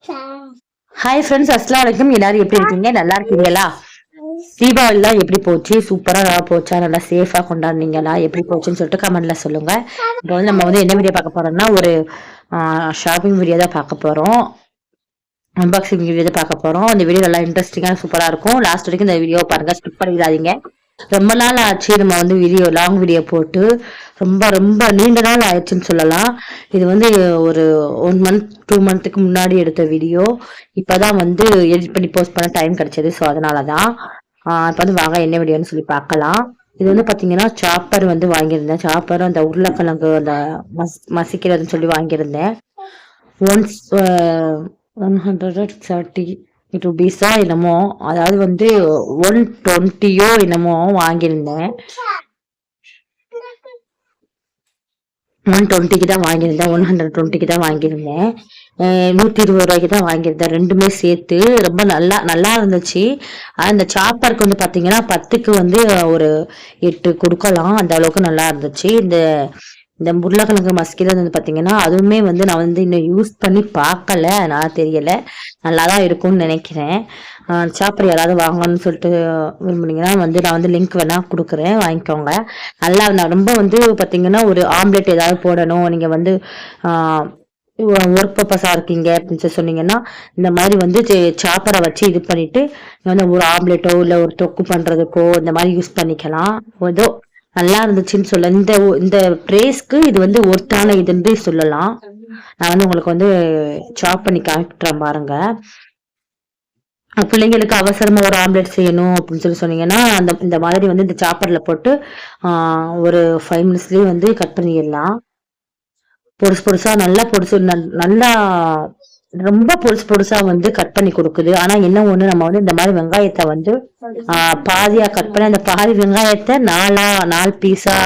Hi friends, அஸ்ஸலாமு அலைக்கும். எல்லாரும் எப்படி இருக்கீங்க? நல்லா இருக்கீங்களா? தீபாவளிலாம் எப்படி போச்சு? சூப்பரா நல்லா போச்சா? நல்லா சேஃபா கொண்டாடுனீங்களா? எப்படி போச்சுன்னு சொல்லிட்டு கமெண்ட்ல சொல்லுங்க. இப்போ வந்து நம்ம வந்து என்ன வீடியோ பார்க்க போறோம்னா, ஒரு ஷாப்பிங் வீடியோ தான் பார்க்க போறோம். அன்பாக்சிங் வீடியோ தான் பார்க்க போறோம். இந்த வீடியோ நல்லா இன்ட்ரெஸ்டிங்கா சூப்பரா இருக்கும். லாஸ்ட் வரைக்கும் இந்த வீடியோ பாருங்க, ஸ்கிப் பண்ணிடாதீங்க. ரொம்ப நாள் ஆச்சு நம்ம வந்து லாங் வீடியோ போட்டு, ரொம்ப ரொம்ப நீண்ட நாள் ஆயிடுச்சுன்னு சொல்லலாம். இது வந்து ஒரு 1 மந்த் 2 மந்த்துக்கு முன்னாடி எடுத்த வீடியோ. இப்பதான் வந்து எடிட் பண்ணி போஸ்ட் பண்ண டைம் கிடைச்சது. ஸோ அதனாலதான் இப்ப வந்து வாங்க என்ன வீடியோன்னு சொல்லி பார்க்கலாம். இது வந்து பாத்தீங்கன்னா சாப்பர் வந்து வாங்கியிருந்தேன். சாப்பர் அந்த உருளைக்கிழங்கு அந்த மசிக்கிறதுன்னு சொல்லி வாங்கியிருந்தேன். ஒன்ஸ் 130 ருபீஸா என்னமோ, அதாவது வந்து 120 என்னமோ வாங்கியிருந்தேன். 120க்கு தான் வாங்கியிருந்தேன். 120க்கு தான் வாங்கியிருந்தேன். 120 ரூபாய்க்கு தான் வாங்கியிருந்தேன். ரெண்டுமே சேர்த்து ரொம்ப நல்லா இருந்துச்சு. அந்த சாப்பருக்கு வந்து பாத்தீங்கன்னா 10க்கு வந்து ஒரு 8 கொடுக்கலாம். அந்த அளவுக்கு நல்லா இருந்துச்சு. இந்த உருளைக்கிழங்கு மசிக்கிறது வந்து பாத்தீங்கன்னா அதுவுமே வந்து நான் வந்து இன்னும் யூஸ் பண்ணி பார்க்கல, அதனால தெரியல. நல்லாதான் இருக்கும்னு நினைக்கிறேன். சாப்பர் யாராவது வாங்கணும்னு சொல்லிட்டு விரும்புனீங்கன்னா வந்து நான் வந்து லிங்க் வேணா கொடுக்குறேன், வாங்கிக்கோங்க. நல்லா ரொம்ப வந்து பாத்தீங்கன்னா ஒரு ஆம்லெட் ஏதாவது போடணும், நீங்க வந்து ஒர்க் பர்பஸா இருக்கீங்க அப்படின்னு சொல்லி சொன்னீங்கன்னா இந்த மாதிரி வந்து சாப்பரை வச்சு இது பண்ணிட்டு வந்து ஒரு ஆம்லெட்டோ இல்ல ஒரு தொக்கு பண்றதுக்கோ இந்த மாதிரி யூஸ் பண்ணிக்கலாம். ஏதோ நல்லா இருந்துச்சுன்னு சொல்ல, இந்த பிரேஸ்க்கு இது வந்து ஒர்த்தான இதுன்னு சொல்லலாம். நான் வந்து உங்களுக்கு வந்து சாப் பண்ணி காமிக்கிறேன் பாருங்க. பிள்ளைங்களுக்கு அவசரமா ஒரு ஆம்லெட் செய்யணும் அப்படின்னு சொல்லி சொன்னீங்கன்னா இந்த மாதிரி வந்து இந்த சாப்பர்ல போட்டு ஒரு 5 மினிட்ஸ்லயே வந்து கட் பண்ணிடலாம். பொடுசா நல்லா நல்லா ரொம்ப பொடுசா வந்து கட் பண்ணி கொடுக்குது. ஆனா என்ன ஒண்ணு, நம்ம வந்து இந்த மாதிரி வெங்காயத்தை வந்து பாதியா கட் பண்ணி அந்த பாதி வெங்காயத்தை 4 பீஸா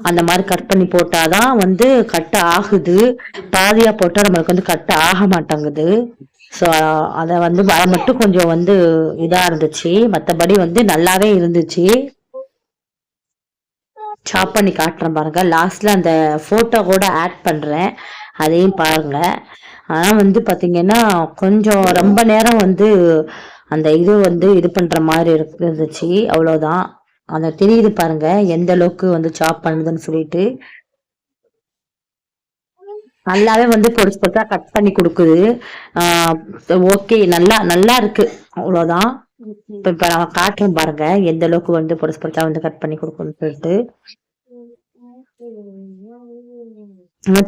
அந்த மாதிரி கட் பண்ணி போட்டாதான் வந்து கட் ஆகுது. பாதியா போட்டா நம்மளுக்கு வந்து கட் ஆக மாட்டேங்குது. ஸோ அதை வந்து அதை மட்டும் கொஞ்சம் வந்து இதா இருந்துச்சு, மற்றபடி வந்து நல்லாவே இருந்துச்சு. சாப் பண்ணி காட்டுறேன் பாருங்க. லாஸ்ட்ல அந்த போட்டோ கூட ஆட் பண்றேன், அதையும் பாருங்க. ஆனா வந்து பாத்தீங்கன்னா கொஞ்சம் ரொம்ப நேரம் வந்து அந்த இது வந்து இது பண்ற மாதிரி இருந்துச்சு, அவ்வளவுதான். அந்த தெரியுது பாருங்க எந்த அளவுக்கு வந்து சாப் பண்ணுதுன்னு சொல்லிட்டு. நல்லாவே வந்து பொறுசா கட் பண்ணி கொடுக்குது. ஓகே, நல்லா இருக்கு, அவ்வளவுதான். இப்ப நான் காட்டுறேன் பாருங்க எந்த அளவுக்கு வந்து பொறுசா வந்து கட் பண்ணி கொடுக்குன்னு சொல்லிட்டு.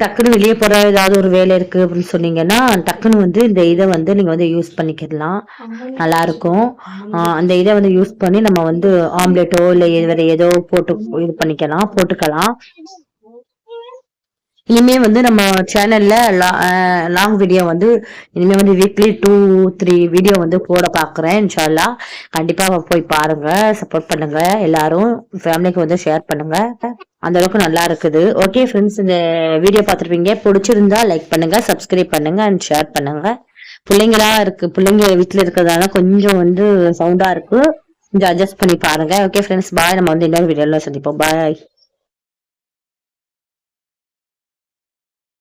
டக்குன்னு வெளியே போற ஏதாவது ஒரு வேலை இருக்கு அப்படின்னு சொன்னீங்கன்னா டக்குன்னு வந்து இந்த இதை வந்து நீங்க வந்து யூஸ் பண்ணிக்கலாம், நல்லா இருக்கும். அந்த இதை வந்து யூஸ் பண்ணி நம்ம வந்து ஆம்லெட்டோ இல்ல வேற ஏதோ போட்டுக்கலாம். இனிமே வந்து நம்ம சேனல்ல லாங் வீடியோ வந்து இனிமே வந்து வீக்லி 2-3 வீடியோ வந்து போட பாக்குறேன். இன்ஷால்லா கண்டிப்பா போய் பாருங்க, சப்போர்ட் பண்ணுங்க. எல்லாரும் ஃபேமிலிக்கு வந்து ஷேர் பண்ணுங்க. அந்த அளவுக்கு நல்லா இருக்குது. ஓகே ஃப்ரெண்ட்ஸ், இந்த வீடியோ பார்த்துருப்பீங்க. பிடிச்சிருந்தா லைக் பண்ணுங்க, சப்ஸ்கிரைப் பண்ணுங்க அண்ட் ஷேர் பண்ணுங்க. பிள்ளைங்க வீட்டுல இருக்கிறதால கொஞ்சம் வந்து சவுண்டா இருக்கு, கொஞ்சம் அட்ஜஸ்ட் பண்ணி பாருங்க. ஓகே ஃப்ரெண்ட்ஸ், பாய். நம்ம வந்து இன்னொரு வீடியோல சந்திப்போம். பாய்.